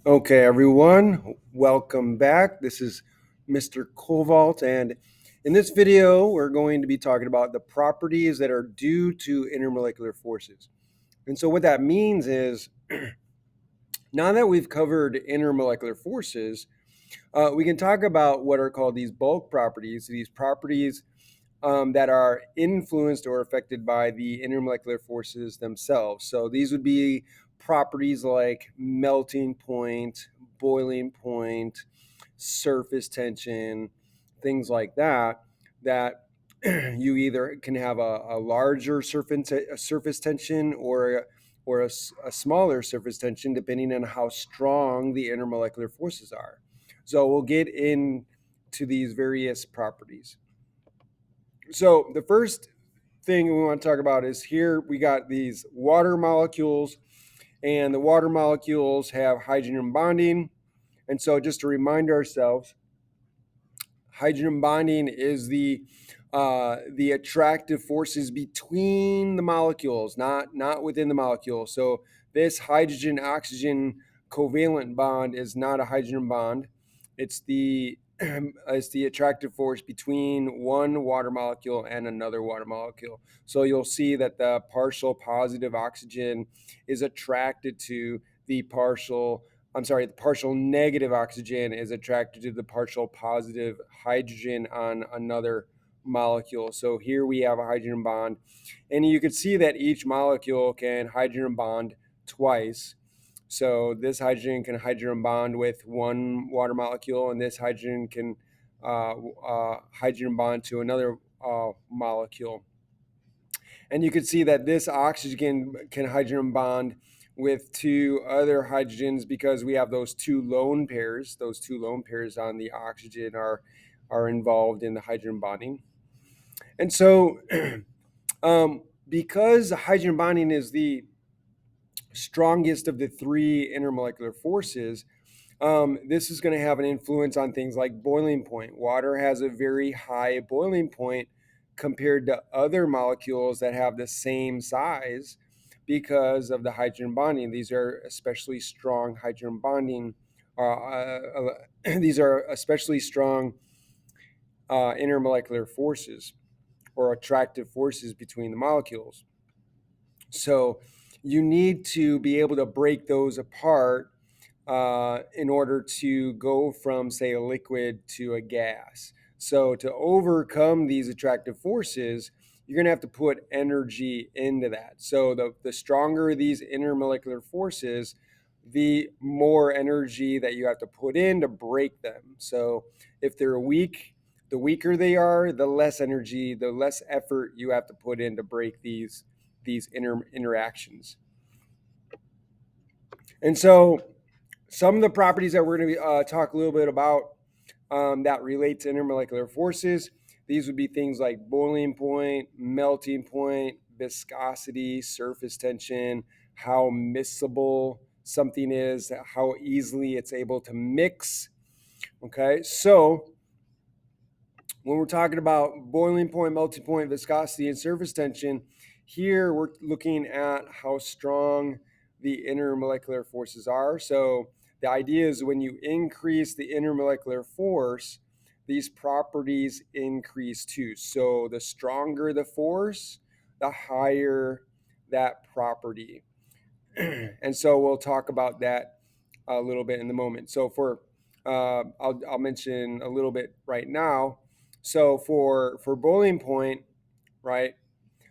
Okay, everyone, welcome back. This is Mr. Cobalt, and in this video, we're going to be talking about the properties that are due to intermolecular forces. And so, what that means is now that we've covered intermolecular forces, we can talk about what are called these bulk properties, these properties that are influenced or affected by the intermolecular forces themselves. So these would be properties like melting point, boiling point, surface tension, things like that, that you either can have a larger surface tension or a smaller surface tension depending on how strong the intermolecular forces are. So we'll get into these various properties. So the first thing we want to talk about is here we got these water molecules, and the water molecules have hydrogen bonding. And so just to remind ourselves, hydrogen bonding is the attractive forces between the molecules, not within the molecule. So this hydrogen oxygen covalent bond is not a hydrogen bond. It's the it's the attractive force between one water molecule and another water molecule. So you'll see that the partial positive oxygen is attracted to the partial the partial negative oxygen is attracted to the partial positive hydrogen on another molecule. So here we have a hydrogen bond, and you can see that each molecule can hydrogen bond twice. So this hydrogen can hydrogen bond with one water molecule, and this hydrogen can hydrogen bond to another molecule. And you can see that this oxygen can hydrogen bond with two other hydrogens because we have those two lone pairs. Those two lone pairs on the oxygen are involved in the hydrogen bonding. And so, because hydrogen bonding is the strongest of the three intermolecular forces, this is going to have an influence on things like boiling point. Water has a very high boiling point compared to other molecules that have the same size because of the hydrogen bonding. These are especially strong hydrogen bonding. These are especially strong intermolecular forces or attractive forces between the molecules. So you need to be able to break those apart in order to go from, say, a liquid to a gas. So to overcome these attractive forces, you're going to have to put energy into that. So the stronger these intermolecular forces, the more energy that you have to put in to break them. So if they're weak, the weaker they are, the less energy, the less effort you have to put in to break these interactions. And so some of the properties that we're going to talk a little bit about that relate to intermolecular forces, these would be things like boiling point, melting point, viscosity, surface tension, how miscible something is, how easily it's able to mix. Okay, so when we're talking about boiling point, melting point, viscosity, and surface tension, here we're looking at how strong the intermolecular forces are. So the idea is when you increase the intermolecular force, these properties increase too. So the stronger the force, the higher that property. And so we'll talk about that a little bit in the moment. So I'll mention a little bit right now. So for boiling point, right?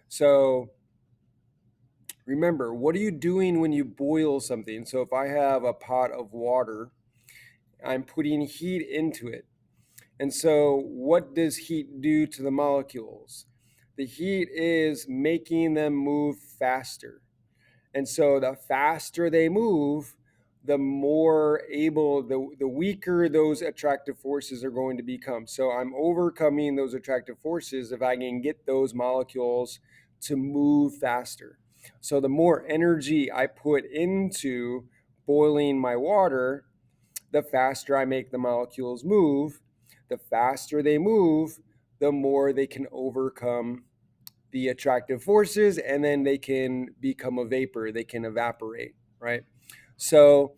So remember, what are you doing when you boil something? So if I have a pot of water, I'm putting heat into it. And so what does heat do to the molecules? The heat is making them move faster. And so the faster they move, the more able, the weaker those attractive forces are going to become. So I'm overcoming those attractive forces if I can get those molecules to move faster. So the more energy I put into boiling my water, the faster I make the molecules move. The faster they move, the more they can overcome the attractive forces, and then they can become a vapor, they can evaporate, right? So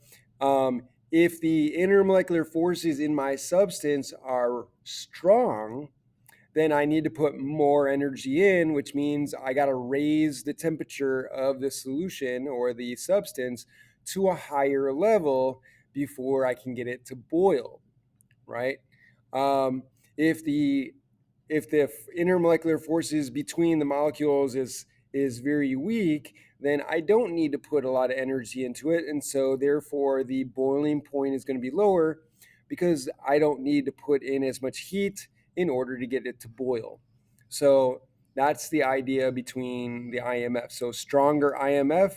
If the intermolecular forces in my substance are strong, then I need to put more energy in, which means I got to raise the temperature of the solution or the substance to a higher level before I can get it to boil, right? Um, if the if the intermolecular forces between the molecules is very weak, then I don't need to put a lot of energy into it, and so therefore the boiling point is going to be lower because I don't need to put in as much heat in order to get it to boil. So that's the idea between the IMF. So stronger IMF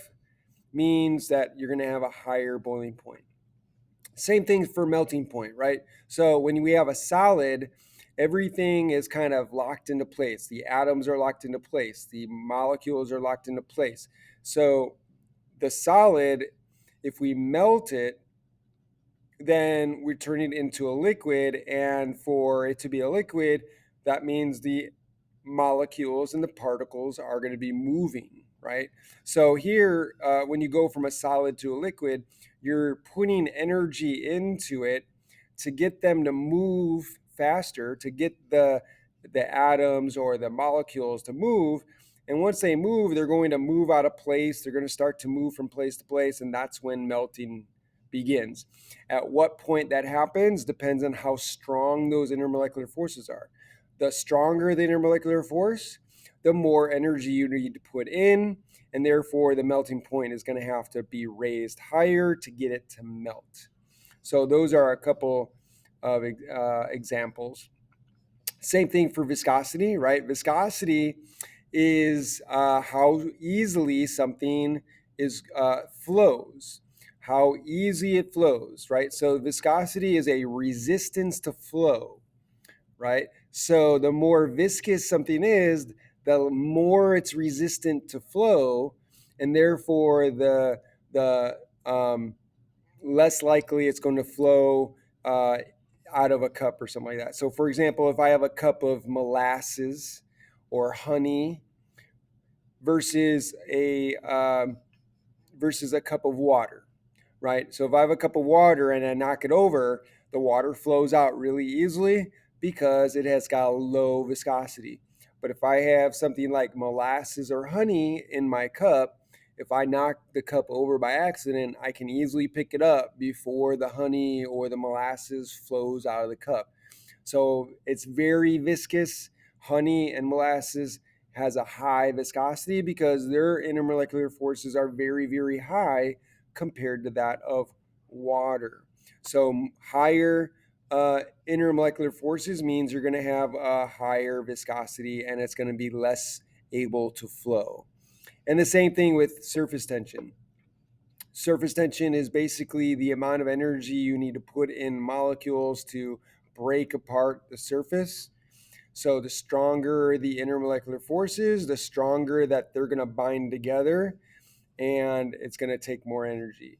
means that you're going to have a higher boiling point. Same thing for melting point, right? So when we have a solid, everything is kind of locked into place. The atoms are locked into place. The molecules are locked into place. So the solid, if we melt it, then we turn it into a liquid. And for it to be a liquid, that means the molecules and the particles are going to be moving, right? So here, when you go from a solid to a liquid, you're putting energy into it to get them to move faster, to get the atoms or the molecules to move. And once they move, they're going to move out of place. They're going to start to move from place to place, and that's when melting begins. At what point that happens depends on how strong those intermolecular forces are. The stronger the intermolecular force, the more energy you need to put in, and therefore the melting point is going to have to be raised higher to get it to melt. So those are a couple of examples. Same thing for viscosity, right? Viscosity is how easily something is flows, how easy it flows, right? So viscosity is a resistance to flow, right? So the more viscous something is, the more it's resistant to flow, and therefore the less likely it's going to flow uh, out of a cup or something like that. So, for example, if I have a cup of molasses or honey versus a cup of water, right? So if I have a cup of water and I knock it over, the water flows out really easily because it has got a low viscosity. But if I have something like molasses or honey in my cup, if I knock the cup over by accident, I can easily pick it up before the honey or the molasses flows out of the cup. So it's very viscous. Honey and molasses has a high viscosity because their intermolecular forces are very, very high compared to that of water. So higher intermolecular forces means you're going to have a higher viscosity and it's going to be less able to flow. And the same thing with surface tension. Surface tension is basically the amount of energy you need to put in molecules to break apart the surface. So the stronger the intermolecular forces, the stronger that they're going to bind together, and it's going to take more energy.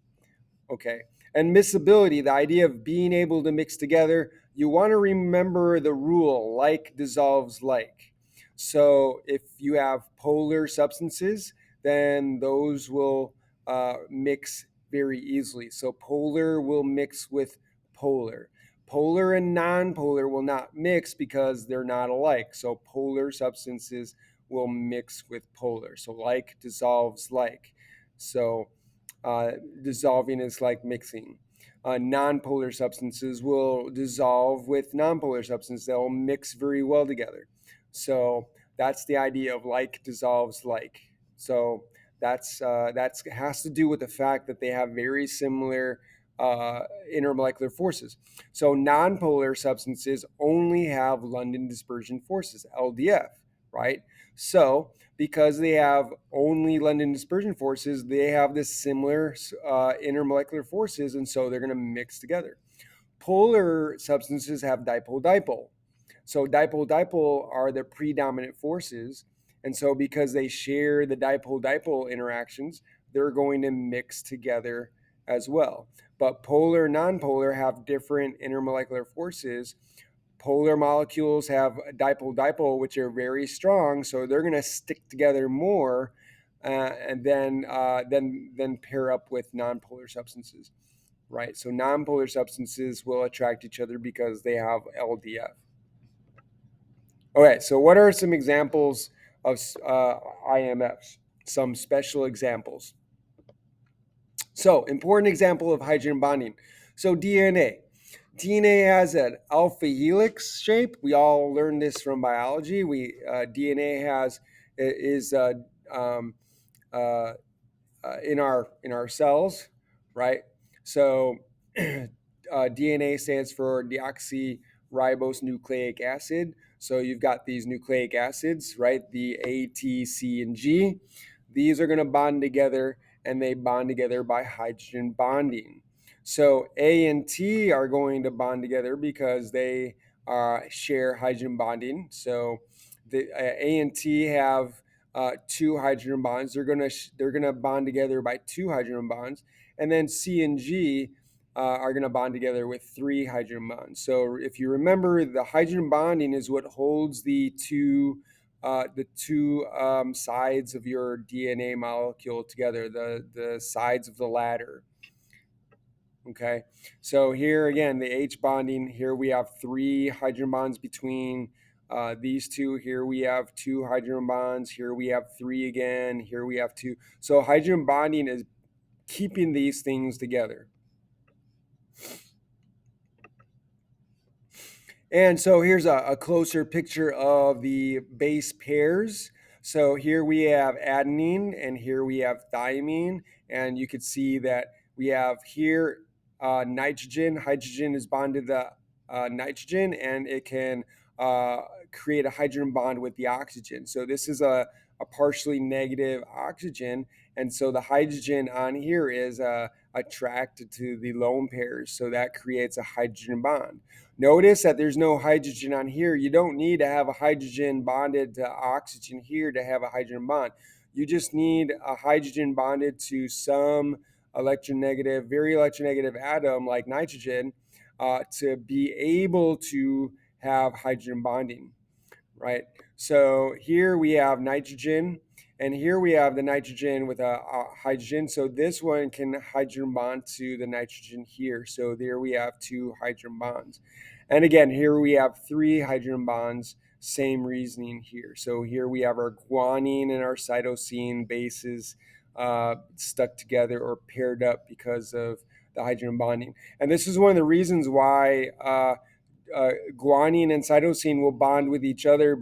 Okay. And miscibility, the idea of being able to mix together, you want to remember the rule like dissolves like. So if you have polar substances, then those will mix very easily. So polar will mix with polar. Polar and non-polar will not mix because they're not alike. So polar substances will mix with polar. So like dissolves like. So uh, dissolving is like mixing. Non-polar substances will dissolve with non-polar substances. They'll mix very well together. So that's the idea of like dissolves like. So that's has to do with the fact that they have very similar uh, intermolecular forces. So non-polar substances only have London dispersion forces, LDF, right? So because they have only London dispersion forces, they have this similar intermolecular forces, and so they're going to mix together. Polar substances have dipole-dipole. So dipole-dipole are the predominant forces, and so because they share the dipole-dipole interactions, they're going to mix together as well. But polar and non-polar have different intermolecular forces. Polar molecules have dipole-dipole, which are very strong, so they're going to stick together more, and then pair up with nonpolar substances. right? So nonpolar substances will attract each other because they have LDF. Okay, so what are some examples of IMFs? Some special examples. So, important example of hydrogen bonding. So, DNA. DNA has an alpha helix shape. We all learned this from biology. DNA has is um, uh, in our cells, right? So DNA stands for deoxyribose nucleic acid. So you've got these nucleic acids, right? The A, T, C, and G. These are going to bond together, and they bond together by hydrogen bonding. So A and T are going to bond together because they share hydrogen bonding. So the A and T have two hydrogen bonds. They're gonna bond together by two hydrogen bonds, and then C and G are gonna bond together with three hydrogen bonds. So if you remember, the hydrogen bonding is what holds the two sides of your DNA molecule together, the sides of the ladder. Okay, so here again, the H bonding, here we have three hydrogen bonds between these two. Here we have two hydrogen bonds. Here we have three again. Here we have two. So hydrogen bonding is keeping these things together. And so here's a closer picture of the base pairs. So here we have adenine and here we have thymine. And you can see that we have here nitrogen. Hydrogen is bonded to nitrogen and it can uh, create a hydrogen bond with the oxygen. So this is a partially negative oxygen. And so the hydrogen on here is attracted to the lone pairs. So that creates a hydrogen bond. Notice that there's no hydrogen on here. You don't need to have a hydrogen bonded to oxygen here to have a hydrogen bond. You just need a hydrogen bonded to some electronegative, very electronegative atom like nitrogen to be able to have hydrogen bonding, right? So here we have nitrogen, and here we have the nitrogen with a hydrogen. So this one can hydrogen bond to the nitrogen here. So there we have two hydrogen bonds. And again, here we have three hydrogen bonds, same reasoning here. So here we have our guanine and our cytosine bases stuck together or paired up because of the hydrogen bonding. And this is one of the reasons why guanine and cytosine will bond with each other,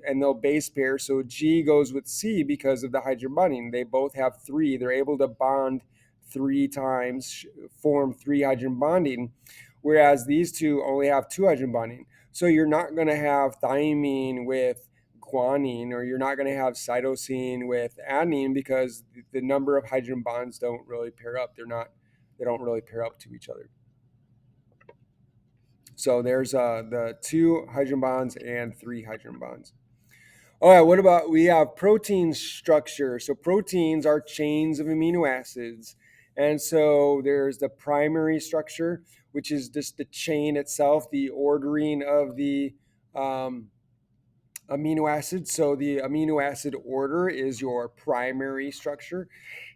and they'll base pair. So G goes with C because of the hydrogen bonding. They both have three. They're able to bond three times, form three hydrogen bonding, whereas these two only have two hydrogen bonding. So you're not going to have thymine with guanine, or you're not going to have cytosine with adenine because the number of hydrogen bonds don't really pair up. They don't really pair up to each other. So there's the two hydrogen bonds and three hydrogen bonds. All right, what about we have protein structure? So proteins are chains of amino acids. And so there's the primary structure, which is just the chain itself, the ordering of the um, amino acids. So the amino acid order is your primary structure.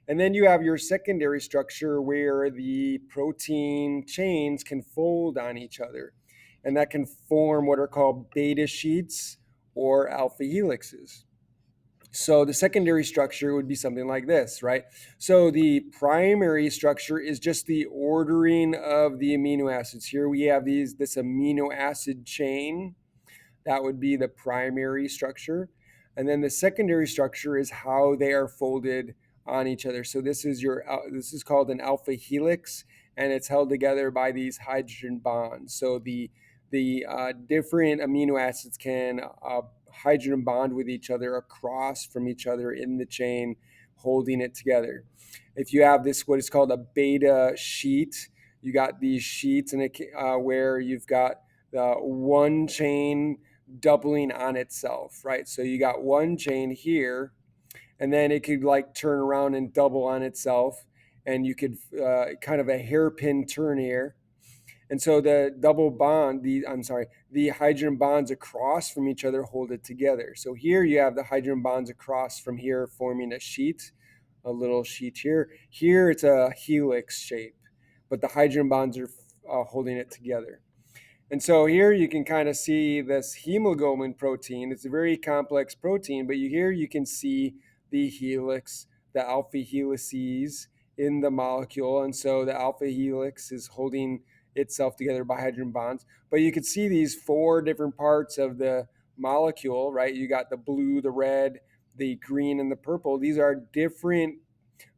And then you have your secondary structure where the protein chains can fold on each other. And that can form what are called beta sheets or alpha helixes. So the secondary structure would be something like this, right? So the primary structure is just the ordering of the amino acids. Here we have this amino acid chain. That would be the primary structure. And then the secondary structure is how they are folded on each other. So this is called an alpha helix, and it's held together by these hydrogen bonds. So the different amino acids can hydrogen bond with each other across from each other in the chain, holding it together. If you have this, what is called a beta sheet, you got these sheets where you've got one chain doubling on itself, right? So you got one chain here, and then it could like turn around and double on itself, and you could kind of a hairpin turn here. And so the double bond, the hydrogen bonds across from each other hold it together. So here you have the hydrogen bonds across from here forming a sheet, a little sheet here. Here it's a helix shape, but the hydrogen bonds are holding it together. And so here you can kind of see this hemoglobin protein. It's a very complex protein, but here you can see the helix, the alpha helices in the molecule. And so the alpha helix is holding itself together by hydrogen bonds. But you can see these four different parts of the molecule, right? You got the blue, the red, the green, and the purple. These are different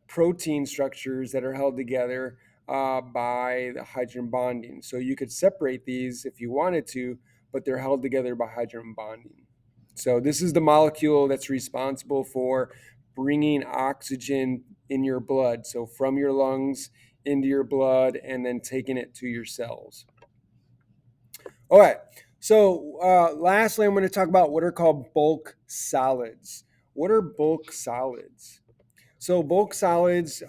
protein structures that are held together by the hydrogen bonding. So you could separate these if you wanted to, but they're held together by hydrogen bonding. So this is the molecule that's responsible for bringing oxygen in your blood. So from your lungs into your blood and then taking it to your cells. All right. So lastly, I'm going to talk about what are called bulk solids. What are bulk solids? So bulk solids,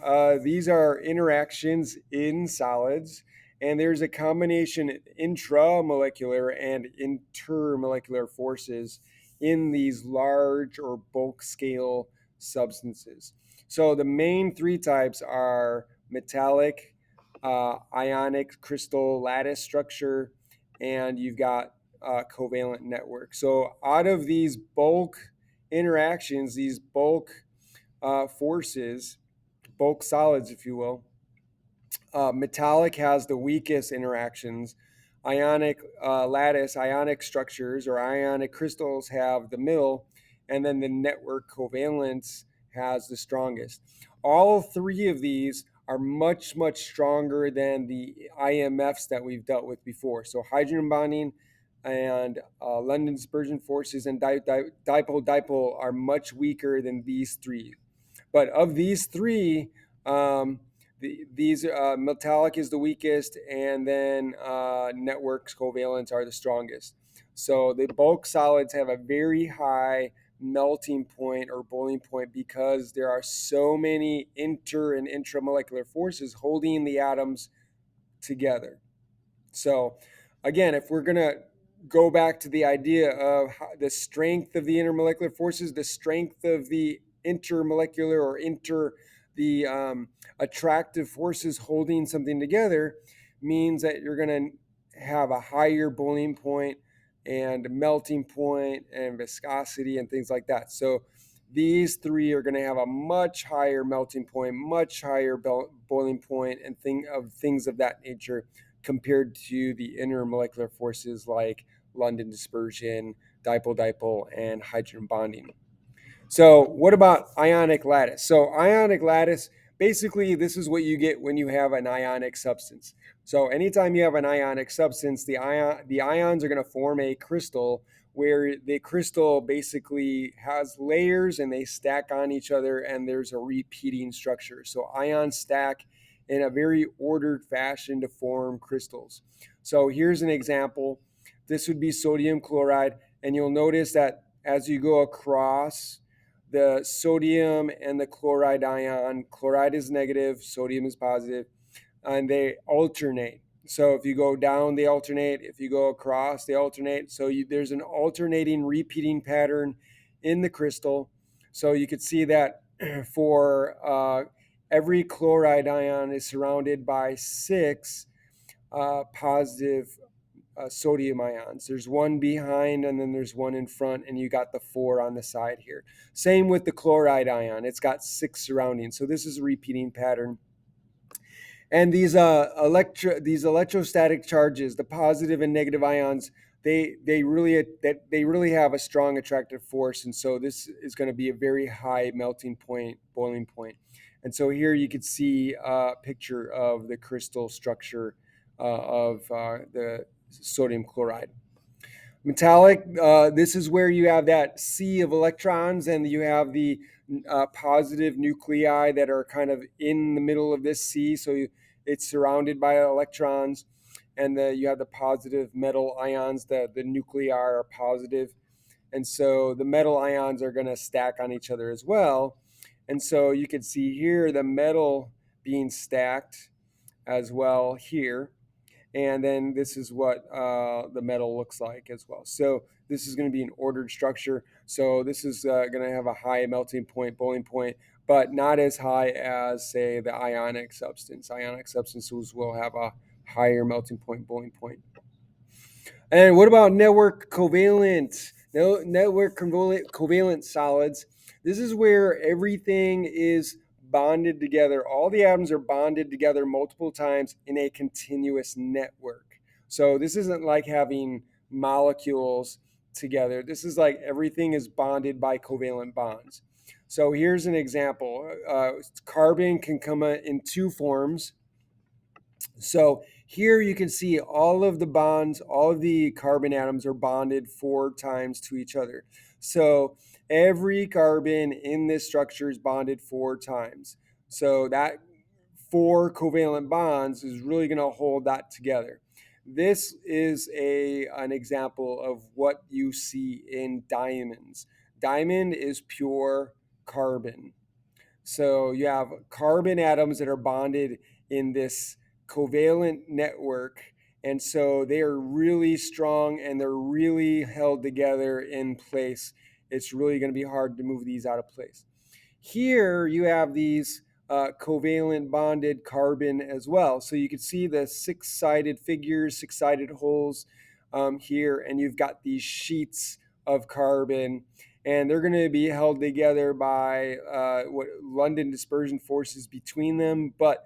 these are interactions in solids, and there's a combination intramolecular and intermolecular forces in these large or bulk scale substances. So the main three types are metallic, ionic crystal lattice structure, and you've got covalent network. So out of these bulk interactions, these bulk forces, bulk solids, if you will. Metallic has the weakest interactions. Ionic lattice, ionic structures, or ionic crystals have the middle, and then the network covalence has the strongest. All three of these are much, much stronger than the IMFs that we've dealt with before. So hydrogen bonding and London dispersion forces and dipole are much weaker than these three. But of these three, these metallic is the weakest, and then networks covalents are the strongest. So the bulk solids have a very high melting point or boiling point because there are so many inter and intramolecular forces holding the atoms together. So, again, if we're going to go back to the idea of the strength of the intermolecular forces, the strength of the intermolecular or the attractive forces holding something together means that you're going to have a higher boiling point and melting point and viscosity and things like that. So these three are going to have a much higher melting point, much higher boiling point, and things of that nature compared to the intermolecular forces like London dispersion, dipole-dipole, and hydrogen bonding. So, what about ionic lattice? So, ionic lattice, basically, this is what you get when you have an ionic substance. So, anytime you have an ionic substance, the ions are going to form a crystal where the crystal basically has layers and they stack on each other, and there's a repeating structure. So, ions stack in a very ordered fashion to form crystals. So, here's an example. This would be sodium chloride, and you'll notice that as you go across the sodium and the chloride ion. Chloride is negative, sodium is positive, and they alternate. So if you go down, they alternate. If you go across, they alternate. So there's an alternating repeating pattern in the crystal. So you could see that for every chloride ion is surrounded by six positive sodium ions. There's one behind and then there's one in front, and you got the four on the side here. Same with the chloride ion, it's got six surrounding. So this is a repeating pattern. And these electrostatic charges, the positive and negative ions, they really have a strong attractive force, and so this is going to be a very high melting point, boiling point. And so here you could see a picture of the crystal structure of the sodium chloride. Metallic, this is where you have that sea of electrons, and you have the positive nuclei that are kind of in the middle of this sea. So it's surrounded by electrons, and you have the positive metal ions. The nuclei are positive, and so the metal ions are going to stack on each other as well. And so you can see here the metal being stacked as well here. And then this is what the metal looks like as well. So this is going to be an ordered structure. So this is going to have a high melting point, boiling point. but not as high as, say, the ionic substance. Ionic substances will have a higher melting point, boiling point. And what about network covalent? No, network covalent solids. This is where everything is bonded together. All the atoms are bonded together multiple times in a continuous network. So this isn't like having molecules together. This is like everything is bonded by covalent bonds. So here's an example. Carbon can come in two forms. So here you can see all of the bonds, all of the carbon atoms are bonded 4 times to each other. So every carbon in this structure is bonded 4 times. So that 4 covalent bonds is really going to hold that together. This is an example of what you see in diamonds. Diamond is pure carbon. So you have carbon atoms that are bonded in this covalent network. And so they are really strong and they're really held together in place. It's really going to be hard to move these out of place. Here you have these covalent bonded carbon as well. So you can see the six-sided figures, six-sided holes here, and you've got these sheets of carbon, and they're going to be held together by what London dispersion forces between them, but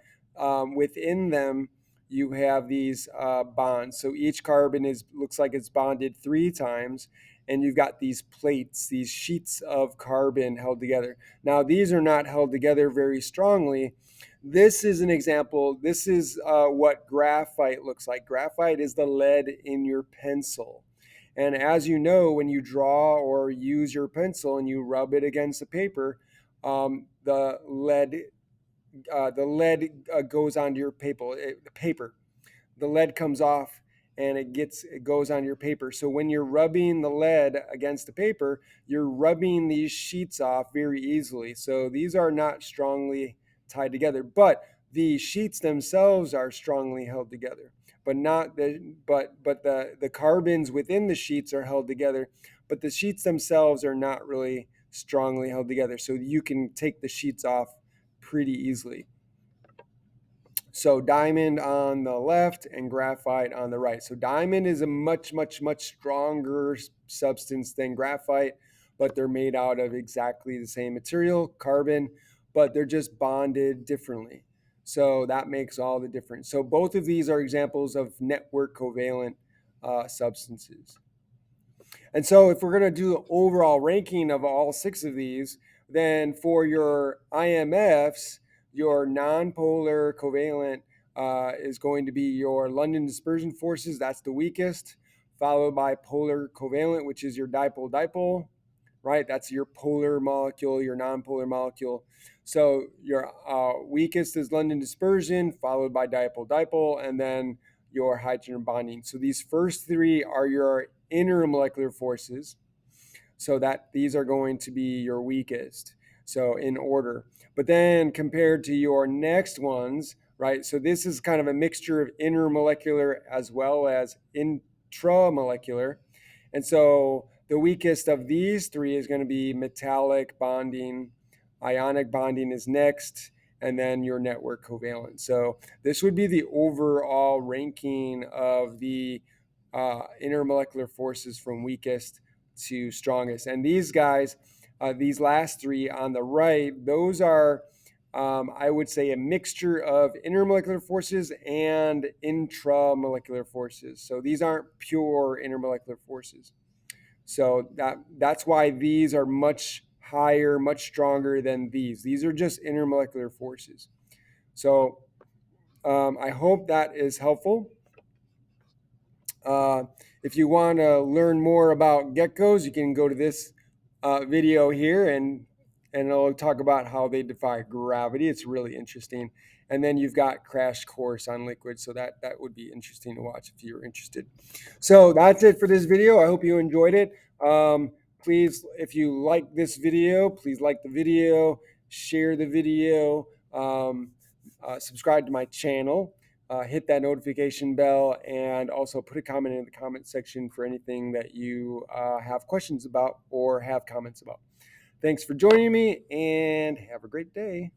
within them you have these bonds. So each carbon looks like it's bonded 3 times, and you've got these plates, these sheets of carbon held together. Now, these are not held together very strongly. This is an example. This is what graphite looks like. Graphite is the lead in your pencil. And as you know, when you draw or use your pencil and you rub it against the paper, the lead goes onto your paper. The lead comes off and it goes on your paper. So when you're rubbing the lead against the paper, you're rubbing these sheets off very easily. So these are not strongly tied together, but the sheets themselves are strongly held together. But not the carbons within the sheets are held together, but the sheets themselves are not really strongly held together. So you can take the sheets off pretty easily. So diamond on the left and graphite on the right. So diamond is a much, much, much stronger substance than graphite, but they're made out of exactly the same material, carbon, but they're just bonded differently. So that makes all the difference. So both of these are examples of network covalent substances. And so if we're going to do an overall ranking of all 6 of these, then for your IMFs, your nonpolar covalent is going to be your London dispersion forces. That's the weakest, followed by polar covalent, which is your dipole-dipole, right? That's your polar molecule, your nonpolar molecule. So your weakest is London dispersion, followed by dipole-dipole, and then your hydrogen bonding. So these first 3 are your intermolecular forces, so that these are going to be your weakest, so in order. But then compared to your next ones, right, so this is kind of a mixture of intermolecular as well as intramolecular. And so the weakest of these 3 is going to be metallic bonding. Ionic bonding is next, and then your network covalent. So this would be the overall ranking of the intermolecular forces from weakest to strongest. And these guys, these last 3 on the right, those are, I would say, a mixture of intermolecular forces and intramolecular forces. So these aren't pure intermolecular forces. So that's why these are much higher, much stronger than these. These are just intermolecular forces. So I hope that is helpful. Uh, if you want to learn more about geckos, you can go to this video here, and it'll talk about how they defy gravity. It's really interesting. And then you've got crash course on liquids, so that would be interesting to watch if you're interested. So that's it for this video. I hope you enjoyed it. Please, if you like this video, please like the video, share the video, subscribe to my channel. Hit that notification bell, and also put a comment in the comment section for anything that you have questions about or have comments about. Thanks for joining me and have a great day.